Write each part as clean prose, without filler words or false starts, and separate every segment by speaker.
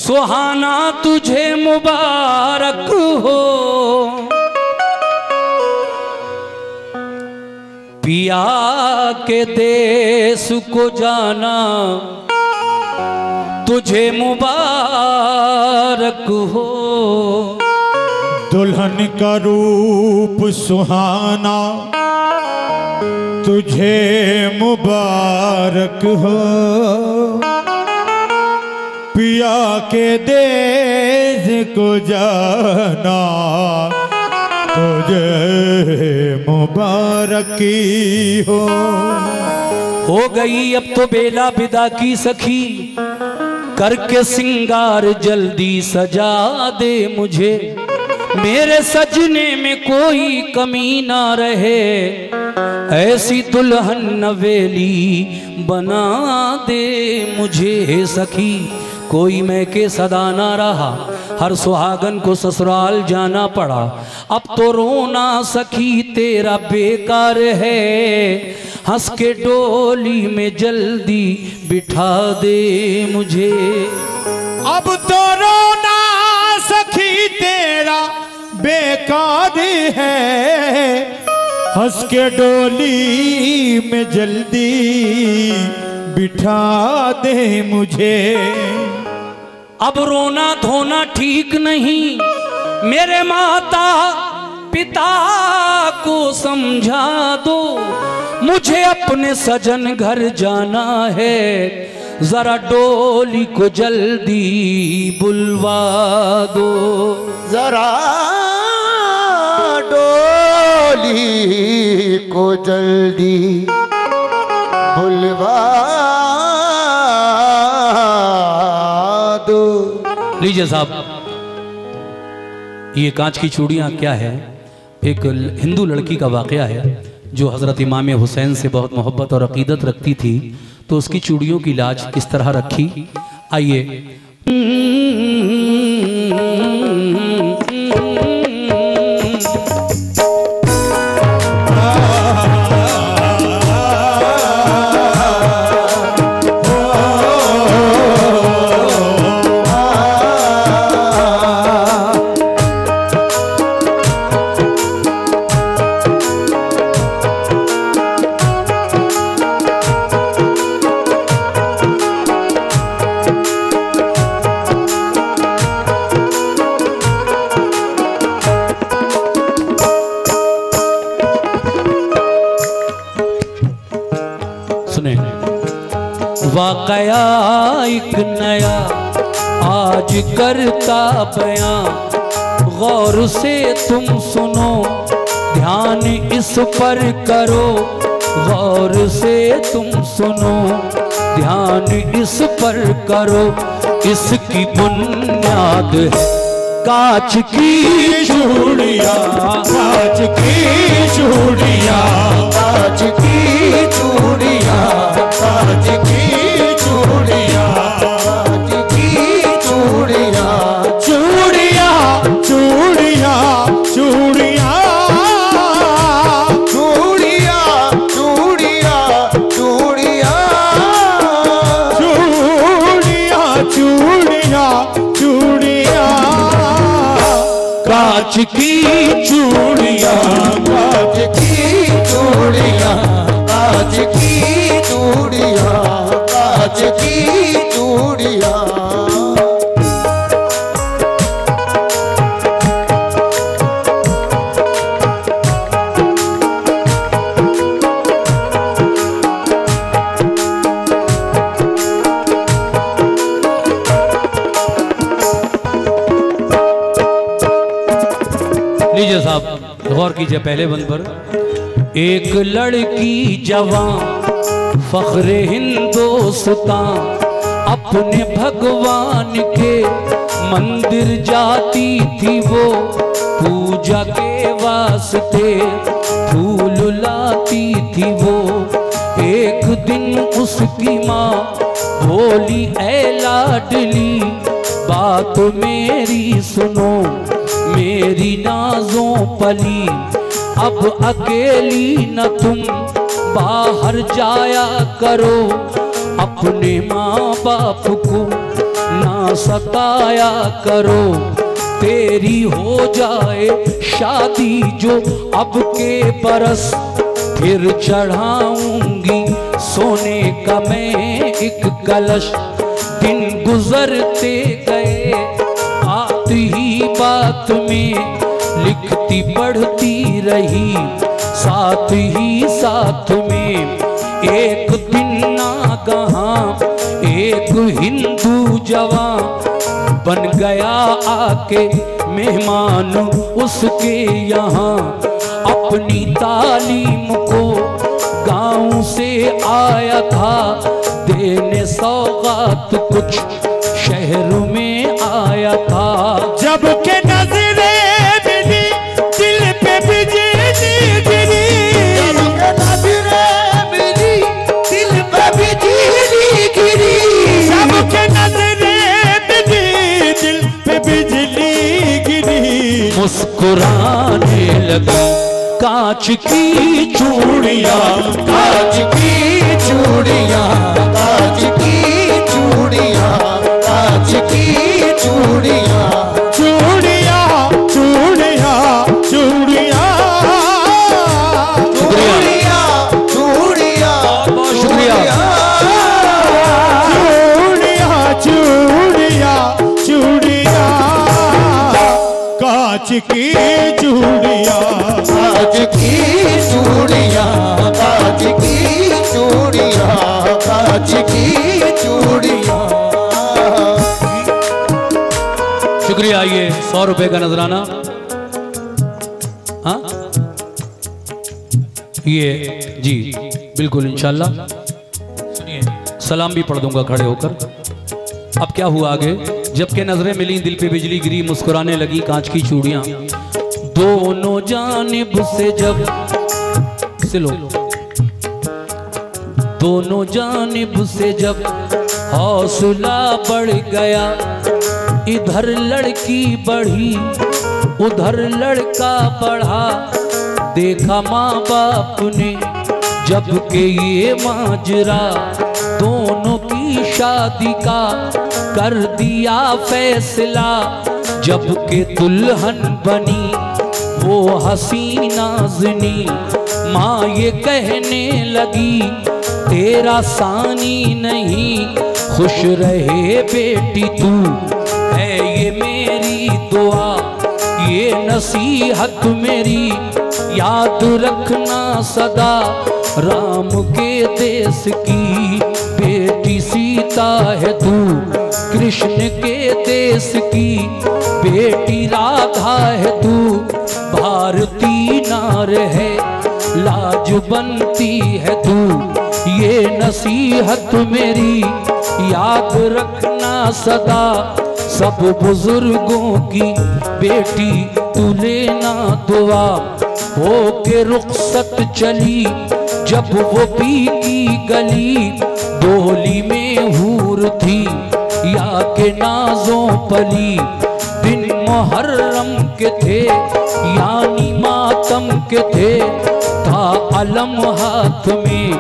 Speaker 1: सुहाना तुझे मुबारक हो, पिया के देश को जाना तुझे मुबारक हो।
Speaker 2: दुल्हन का रूप सुहाना तुझे मुबारक हो, पिया के देश को जाना तुझे मुबारकी हो
Speaker 1: गई अब तो बेला विदा की सखी, करके सिंगार जल्दी सजा दे मुझे, मेरे सजने में कोई कमी ना रहे, ऐसी दुल्हन नवेली बना दे मुझे सखी। कोई मैं के सदा ना रहा, हर सुहागन को ससुराल जाना पड़ा, अब तो रोना सखी तेरा बेकार है, हंस के डोली में जल्दी बिठा दे मुझे।
Speaker 2: अब तो रोना सखी तेरा बेकार है, हंस के डोली में जल्दी बिठा दे मुझे।
Speaker 1: अब रोना धोना ठीक नहीं, मेरे माता पिता को समझा दो, मुझे अपने सजन घर जाना है, जरा डोली को जल्दी बुलवा दो,
Speaker 3: जरा डोली को जल्दी बुलवा दो।
Speaker 1: लीजिए साहब, ये कांच की चूड़ियां क्या है? एक हिंदू लड़की का वाकया है जो हजरत इमाम हुसैन से बहुत मोहब्बत और अकीदत रखती थी, तो उसकी चूड़ियों की लाज किस तरह रखी, आइए। वाकया एक नया आज करता बयां, गौर से तुम सुनो, ध्यान इस पर करो, गौर से तुम सुनो, ध्यान इस पर करो। इसकी बुनियाद है कांच की चूड़ियां,
Speaker 2: कांच की चूड़ियां,
Speaker 3: कांच की चूड़ियां,
Speaker 2: कांच की चूड़ियां,
Speaker 3: कांच की चूड़ियां,
Speaker 2: चूड़ियां चूड़ियां चूड़ियां,
Speaker 3: चूड़ियां चूड़ियां चूड़ियां,
Speaker 2: चूड़ियां चूड़ियां चूड़ियां,
Speaker 1: कांच की चूड़ियां,
Speaker 3: कांच की चूड़ियां, कांच की चूड़ियां, कांच की चूड़ियां।
Speaker 1: लीजिए साहब, गौर कीजिए पहले बंद पर। एक लड़की जवां फख्रे हिंदुस्तां, अपने भगवान के मंदिर जाती थी वो, पूजा के वास्ते फूल लाती थी वो। एक दिन उसकी माँ बोली, ऐ लाडली बात मेरी सुनो, मेरी नाजों पली, अब अकेली न तुम बाहर जाया करो, अपने माँ बाप को ना सताया करो, तेरी हो जाए शादी जो अब के बरस, फिर चढ़ाऊंगी सोने का मैं एक कलश। दिन गुजरते गए बात ही बात में, लिखती पढ़ती रही साथ ही साथ में। एक दिन नागहां एक हिंदू जवान बन गया आके मेहमान उसके यहाँ। अपनी तालीम को गांव से आया था देने सौगात, कुछ शहर में आया था।
Speaker 2: जब के नजरे मिली दिल पे बिजली गिरी,
Speaker 3: जब के नजरे मिली दिल पे बिजली गिरी,
Speaker 2: जब के नजरे मिली दिल पे बिजली गिरी।
Speaker 1: मुस्कुराने लगी कांच की चूड़ियां,
Speaker 3: कांच की चूड़ियां, कांच की चूड़ियां, कांच की चूड़ियां,
Speaker 2: चूड़ियां चूड़ियां चूड़ियां
Speaker 3: चूड़ियां चूड़ियां,
Speaker 1: बहुत शुक्रिया।
Speaker 2: चूड़ियां चूड़ियां चूड़ियां, कांच की चूड़ियां,
Speaker 3: कांच की चूड़ियां, कांच की चूड़ियां, कांच की चूड़ियां।
Speaker 1: शुक्रिया। ये 100 रुपए का नजराना। हाँ ये जी बिल्कुल इंशाल्लाह। सुनिए सलाम भी पढ़ दूंगा खड़े होकर। अब क्या हुआ आगे? जबकि नजरें मिली दिल पे बिजली गिरी, मुस्कुराने लगी कांच की चूड़ियां। दोनों जानिब से जब से लो, दोनों जानिब से जब हौसला बढ़ गया, इधर लड़की बढ़ी उधर लड़का बढ़ा। देखा माँ बाप ने जबकि ये माजरा, दोनों की शादी का कर दिया फैसला। जबकि दुल्हन बनी वो हसीना ज़नी, माँ ये कहने लगी तेरा सानी नहीं, खुश रहे बेटी तू है ये मेरी दुआ। ये नसीहत मेरी याद रखना सदा, राम के देश की बेटी सीता है तू, कृष्ण के देश की बेटी राधा है तू। भारती नार है लाज बनती है तू, ये नसीहत मेरी याद रखना सदा। सब बुजुर्गों की बेटी तू लेना दुआ, हो के रुखसत चली जब वो पी की गली। डोली में हूर थी या के नाजों पली, दिन मुहर्रम के थे यानी मातम के थे। था अलम हाथ में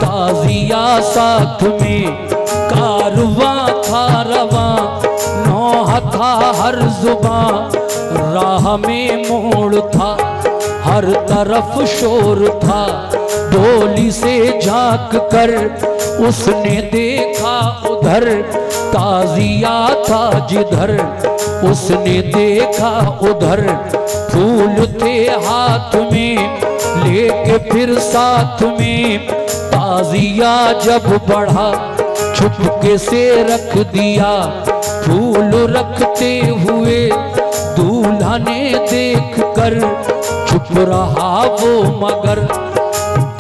Speaker 1: ताजिया साथ में, कारवां था रवां नौहा था हर जुबां। राह में मोड़ था हर तरफ शोर था, डोली से झांक कर उसने देखा उधर। ताजिया था जिधर उसने देखा उधर, फूल थे हाथ में लेके फिर साथ में। ताजिया जब बढ़ा छुपके से रख दिया, फूल रखते हुए दूल्हा ने देख कर चुप रहा वो मगर।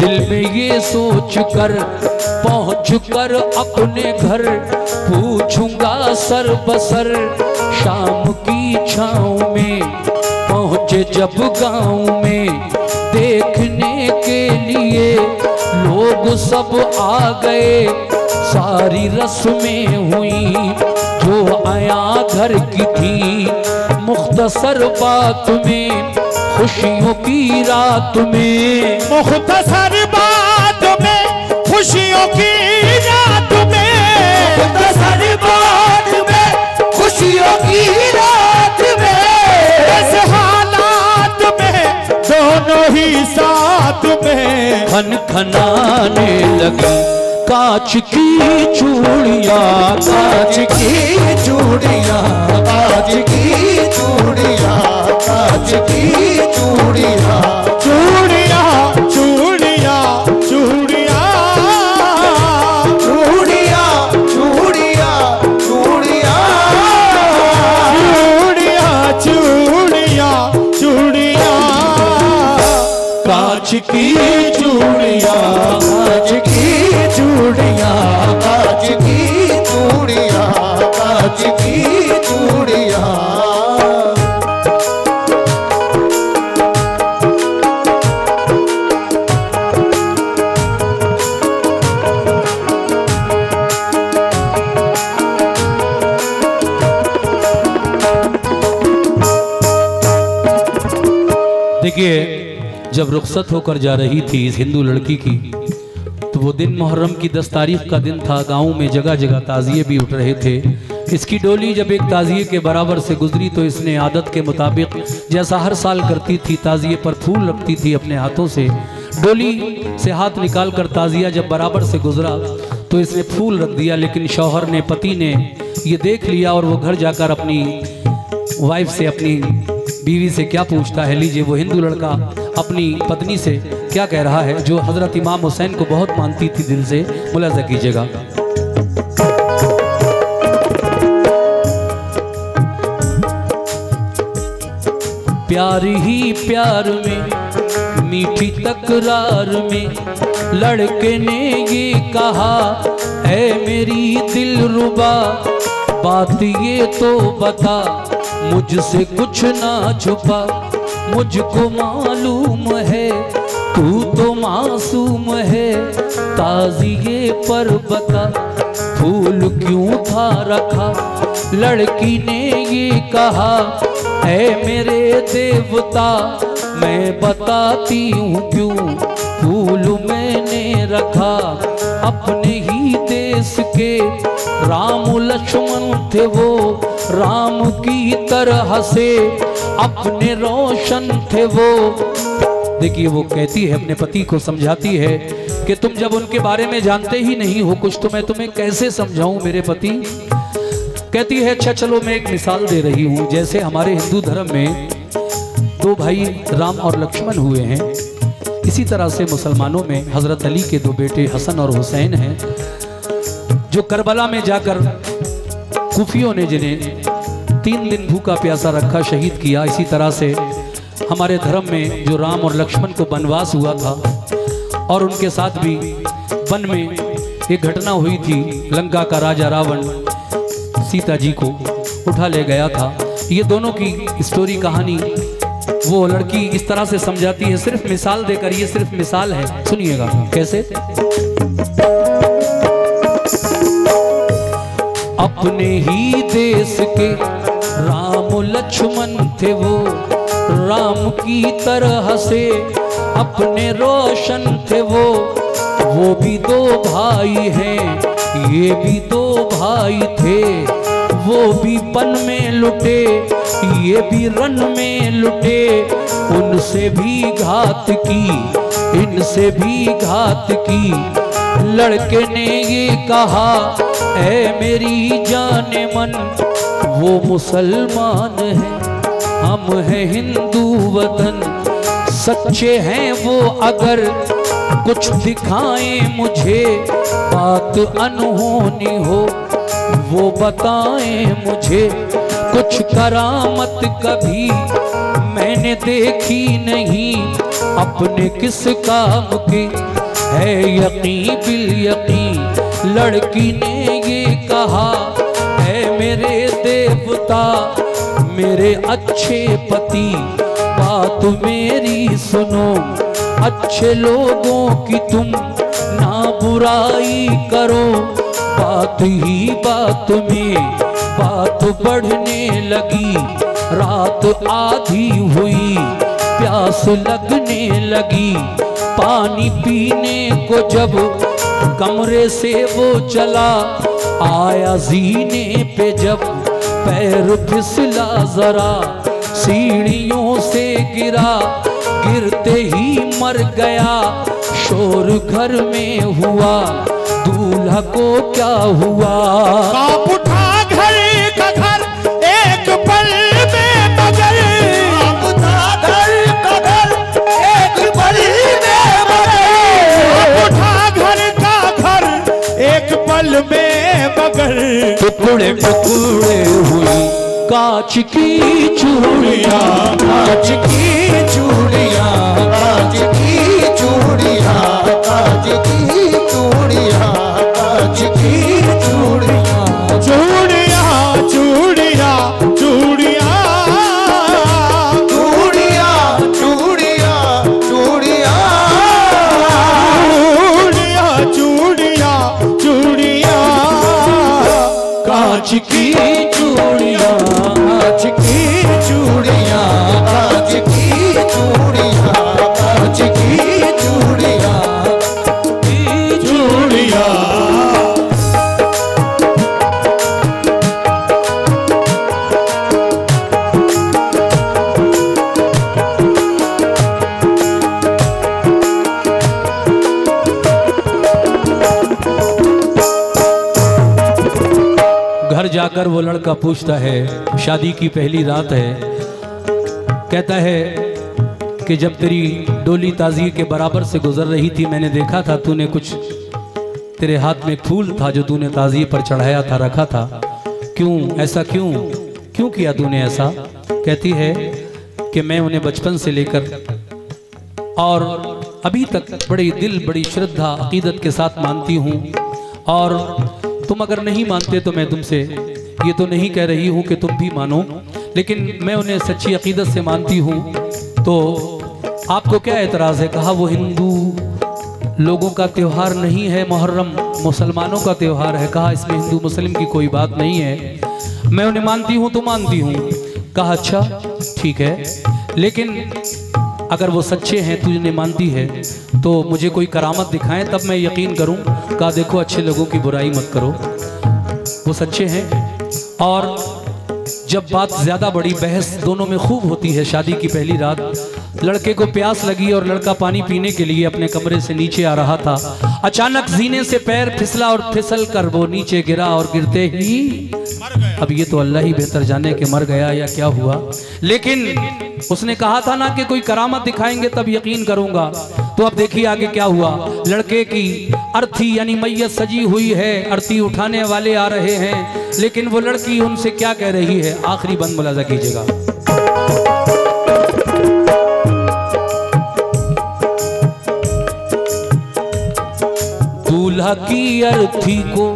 Speaker 1: दिल में ये सोच कर पहुँच कर अपने घर, पूछूंगा सर बसर शाम की छाँव में। पहुँचे जब गाँव में देखने के लिए लोग सब आ गए, सारी रस्में हुई जो आया घर की थी। मुख्तसर बात में खुशियों की रात में,
Speaker 2: मुख्तसर बात में खुशियों की रात में,
Speaker 3: मुख्तसर बात में
Speaker 1: खनाने लगी। कांच की चूड़ियाँ,
Speaker 3: कांच की चूड़ियाँ, कांच की चूड़ियाँ, कांच की चूड़ियाँ,
Speaker 2: चूड़ियाँ चूड़ियाँ चूड़ियाँ
Speaker 3: चूड़ियाँ चूड़ियाँ चूड़ियाँ,
Speaker 2: चूड़ियाँ चूड़ियाँ चूड़ियाँ
Speaker 1: कांच की चूड़ियाँ,
Speaker 3: कांच की चूड़ियाँ, कांच की चूड़ियाँ, कांच की चूड़ियाँ।
Speaker 1: देखिए, जब रुखसत होकर जा रही थी इस हिंदू लड़की की, तो वो दिन मुहर्रम की 10 तारीख का दिन था। गांव में जगह जगह ताजिए भी उठ रहे थे। इसकी डोली जब एक ताजिए के बराबर से गुजरी तो इसने आदत के मुताबिक, जैसा हर साल करती थी, ताजिए पर फूल रखती थी अपने हाथों से। डोली से हाथ निकाल कर ताजिया जब बराबर से गुजरा तो इसने फूल रख दिया, लेकिन शौहर ने, पति ने ये देख लिया और वो घर जाकर अपनी वाइफ से, अपनी बीवी से क्या पूछता है। लीजिए, वो हिंदू लड़का अपनी पत्नी से क्या कह रहा है, जो हजरत इमाम हुसैन को बहुत मानती थी दिल से। मुलाजा कीजिएगा। प्यार ही प्यार में, मीठी तकरार में, लड़के ने ये कहा, ऐ मेरी दिलरुबा, बात ये तो बता, मुझसे कुछ ना छुपा। मुझको मालूम है तू तो मासूम है, ताजिए पर बता, फूल क्यों था रखा। लड़की ने ये कहा, ऐ मेरे देवता, मैं बताती हूँ क्यों फूल मैंने रखा। अपने ही देश के राम लक्ष्मण थे वो, राम की तरह से अपने रोशन थे वो। देखिए, वो कहती है, अपने पति को समझाती है कि तुम जब उनके बारे में जानते ही नहीं हो कुछ, तो मैं तुम्हें कैसे समझाऊं मेरे पति। कहती है, अच्छा चलो मैं एक मिसाल दे रही हूँ। जैसे हमारे हिंदू धर्म में 2 भाई राम और लक्ष्मण हुए हैं, इसी तरह से मुसलमानों में हजरत अली के 2 बेटे हसन और हुसैन हैं, जो करबला में जाकर कुफियों ने जिन्हें 3 दिन भूखा प्यासा रखा, शहीद किया। इसी तरह से हमारे धर्म में जो राम और लक्ष्मण को वनवास हुआ था, और उनके साथ भी वन में एक घटना हुई थी, लंका का राजा रावण सीता जी को उठा ले गया था। ये दोनों की स्टोरी, कहानी वो लड़की इस तरह से समझाती है, सिर्फ मिसाल देकर। ये सिर्फ मिसाल है, सुनिएगा कैसे। अपने ही देश के राम लक्ष्मण थे वो, राम की तरह से अपने रोशन थे वो भी 2 भाई हैं, ये भी 2 भाई थे। वो भी वन में लुटे, ये भी रन में लुटे, उनसे भी घात की, इनसे भी घात की। लड़के ने ये कहा, ऐ मेरी जाने मन, वो मुसलमान है, हम हैं हिंदू वतन। सच्चे हैं वो अगर कुछ दिखाएं मुझे, बात अनहोनी हो वो बताएं मुझे। कुछ करामत कभी मैंने देखी नहीं, अपने किस काम की है यकीन बिल यकीन। लड़की ने ये कहा, ऐ मेरे देवता, मेरे अच्छे पति, बात मेरी सुनो। अच्छे लोगों की तुम ना बुराई करो, बात ही बात में बात बढ़ने लगी। रात आधी हुई, प्यास लगने लगी, पानी पीने को जब कमरे से वो चला, आया जीने पे जब पैर फिसला जरा, सीढ़ियों से गिरा, गिरते ही मर गया, शोर घर में हुआ, दूल्हा को क्या हुआ।
Speaker 2: कांप उठा घर का घर एक पल में मगर,
Speaker 3: कांप उठा घर का घर एक पल में मगर,
Speaker 2: कांप उठा घर का घर एक पल में मगर।
Speaker 1: टुकड़े टुकड़े हुई कांच की चूड़ियां,
Speaker 3: कांच की चूड़ियां, कांच की चूड़ियां, कांच की चूड़ियां, कांच की चूड़ियां,
Speaker 2: चूड़ियां चूड़ियां चूड़ियां,
Speaker 3: चूड़ियां चूड़ियां चूड़ियां,
Speaker 2: चूड़ियां चूड़ियां चूड़ियां,
Speaker 1: कांच की चूड़ियां,
Speaker 3: कांच की चूड़ियां, कांच की चूड़ियां, कांच की चूड़ियां,
Speaker 2: चूड़ियां।
Speaker 1: घर जाकर वो लड़का पूछता है, शादी की पहली रात है, कहता है कि जब तेरी डोली ताज़िए के बराबर से गुजर रही थी, मैंने देखा था तूने कुछ, तेरे हाथ में फूल था जो तूने ताज़िए पर चढ़ाया था, रखा था। क्यों ऐसा, क्यों क्यों किया तूने ऐसा। कहती है कि मैं उन्हें बचपन से लेकर और अभी तक बड़ी दिल, बड़ी श्रद्धा, अकीदत के साथ मानती हूँ, और तुम अगर नहीं मानते तो मैं तुमसे ये तो नहीं कह रही हूँ कि तुम भी मानो, लेकिन मैं उन्हें सच्ची अकीदत से मानती हूँ, तो आपको क्या एतराज़ है। कहा वो हिंदू लोगों का त्यौहार नहीं है, मुहर्रम मुसलमानों का त्यौहार है। कहा इसमें हिंदू मुस्लिम की कोई बात नहीं है, मैं उन्हें मानती हूँ तो मानती हूँ। कहा अच्छा ठीक है, लेकिन अगर वो सच्चे हैं, तू जिन्हें मानती है, तो मुझे कोई करामत दिखाएं तब मैं यकीन करूं। कहा देखो अच्छे लोगों की बुराई मत करो, वो सच्चे हैं। और जब बात ज़्यादा बड़ी, बहस दोनों में खूब होती है। शादी की पहली रात लड़के को प्यास लगी और लड़का पानी पीने के लिए अपने कमरे से नीचे आ रहा था। अचानक जीने से पैर फिसला और फिसल कर वो नीचे गिरा, और गिरते ही, अब ये तो अल्लाह ही बेहतर जाने कि मर गया या क्या हुआ, लेकिन उसने कहा था ना कि कोई करामत दिखाएंगे तब यकीन करूंगा। तो अब देखिए आगे क्या हुआ। लड़के की अर्थी यानी मैयत सजी हुई है, अर्थी उठाने वाले आ रहे हैं, लेकिन वो लड़की उनसे क्या कह रही है, आखिरी बंद मुलाजा कीजिएगा। दूल्हा की अर्थी को,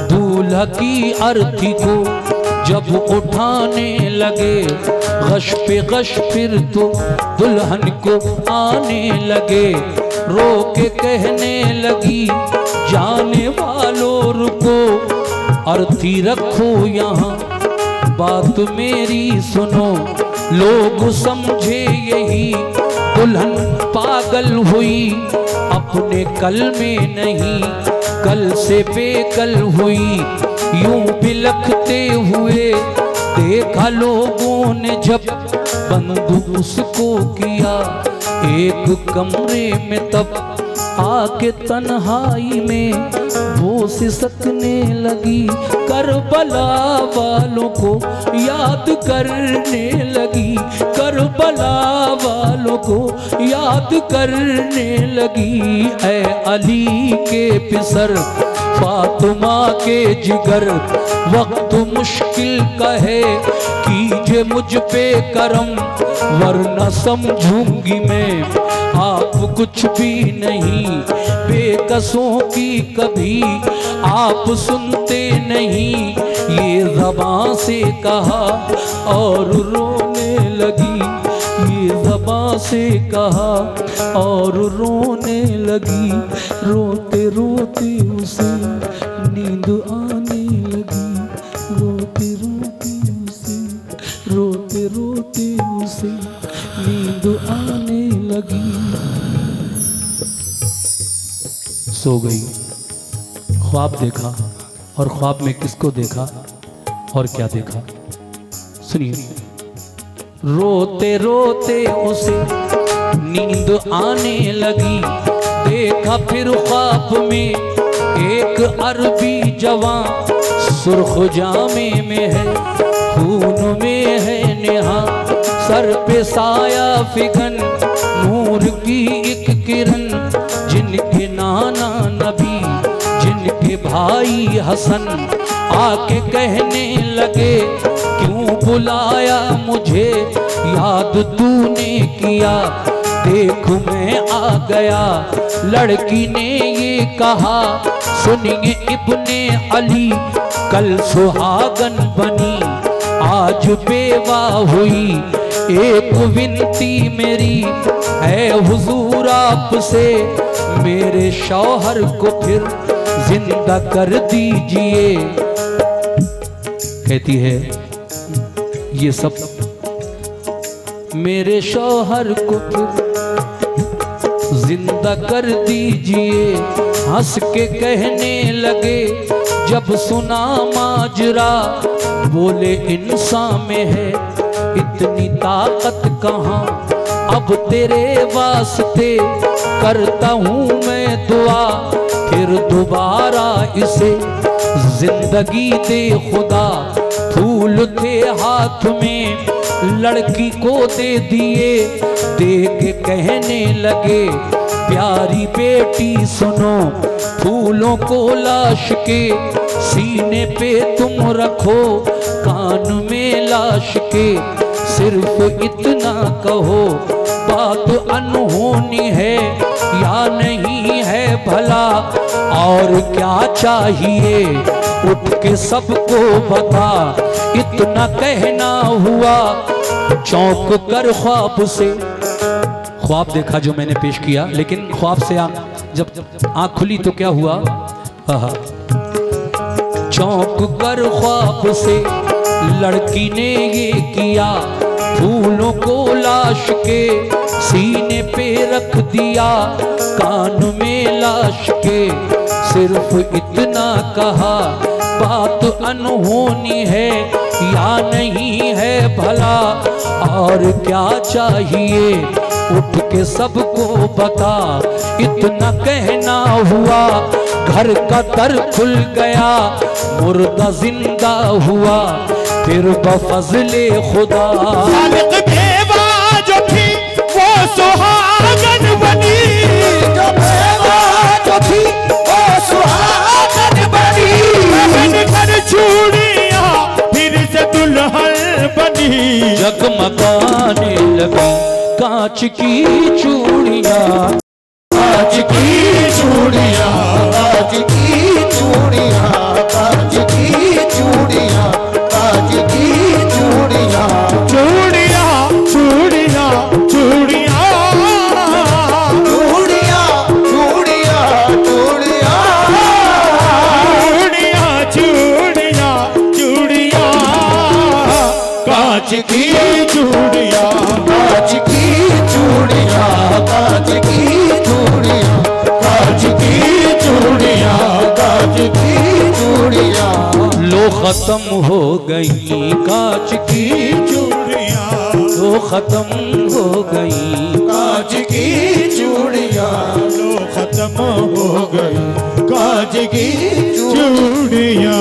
Speaker 1: दूल्हा की अर्थी को जब उठाने लगे, गश पे गश फिर तो दुल्हन को आने लगे। रो के कहने लगी जाने वालों रुको, अर्थी रखो यहाँ बात मेरी सुनो। लोग समझे यही दुल्हन पागल हुई, अपने कल में नहीं कल से बेकल हुई। यूं बिलखते हुए देखा लोगों ने जब, बंद उसको किया एक कमरे में तब। आके तन्हाई में वो सिसकने लगी, करबला वालों को याद करने लगी, करबला वालों को याद करने लगी। ऐ अली के पिसर फातिमा के जिगर, वक्त मुश्किल का है कीजिए मुझ पे करम, वरना समझूंगी मैं आप कुछ भी नहीं। बेकसों की कभी आप सुनते नहीं, ये ज़बां से कहा और रोने लगी, ये ज़बां से कहा और रोने लगी। रोते रोते उसे नींद आने लगी, रोते रोते उसे, रोते रोते उसे नींद आने लगी। सो गई। ख्वाब देखा, और ख्वाब में किसको देखा और क्या देखा, सुनिए। रोते रोते उसे नींद आने लगी, देखा फिर ख्वाब में एक अरबी जवान, सुर्ख जामे में है, खून में है नेहा, सर पे साया फिगन, नूर की एक किरण, जिनके नाना नबी, जिनके भाई हसन, आके कहने लगे क्यों बुलाया मुझे, याद तूने किया, देख मैं आ गया। लड़की ने ये कहा, सुनिए इब्ने अली, कल सुहागन बनी, आज बेवा हुई, एक विनती मेरी है हुजूर आपसे, मेरे शौहर को फिर जिंदा कर दीजिए। कहती है ये सब, मेरे शौहर को फिर जिंदा कर दीजिए। हंस के कहने लगे जब सुना माजरा, बोले इंसान में है इतनी ताकत कहाँ, अब तेरे वास्ते करता हूँ मैं दुआ, फिर दोबारा इसे जिंदगी दे खुदा। फूल थे हाथ में, लड़की को दे दिए, दे के कहने लगे प्यारी बेटी सुनो, फूलों को लाश के सीने पे तुम रखो, कान में लाश के सिर्फ इतना कहो, बात अनहोनी है या नहीं है भला, और क्या चाहिए उठ के सबको बता। इतना कहना हुआ, चौंक कर ख्वाब से, ख्वाब देखा जो मैंने पेश किया, लेकिन ख्वाब से जब आँख खुली तो क्या हुआ, चौंक कर ख्वाब से लड़की ने ये किया, फूलों को लाश के सीने पे रख दिया, कान में लाश के सिर्फ इतना कहा, बात अनहोनी है या नहीं है भला, और क्या चाहिए उठ के सबको बता। इतना कहना हुआ, घर का दर खुल गया, मुर्दा जिंदा हुआ, फिर बफज़ले खुदा
Speaker 2: खालिक बेवा जो थी वो सुहागन बनी,
Speaker 3: जो बेवा जो थी वो सुहागन बनी,
Speaker 2: बन कर चूड़ियां फिर से दुल्हन बनी,
Speaker 1: जगमगाने लगी कांच की चूड़ियां,
Speaker 3: कांच की चूड़ियां, कांच की चूड़ियां, कांच की चूड़ियां, कांच की चूड़ियां,
Speaker 2: चूड़ियां चूड़ियां चूड़ियां
Speaker 3: चूड़ियां, चूड़ियां, चूड़ियां,
Speaker 2: चूड़ियां चूड़ियां कांच की चूड़ियां,
Speaker 3: कांच की चूड़ियां, कांच की चूड़ियां, कांच की चूड़ियां, कांच की चूड़ियां,
Speaker 1: लो खत्म हो गई कांच की
Speaker 2: चूड़ियां,
Speaker 1: लो खत्म हो गई,
Speaker 3: कांच की चूड़ियां,
Speaker 2: लो खत्म हो गई कांच की चूड़ियां।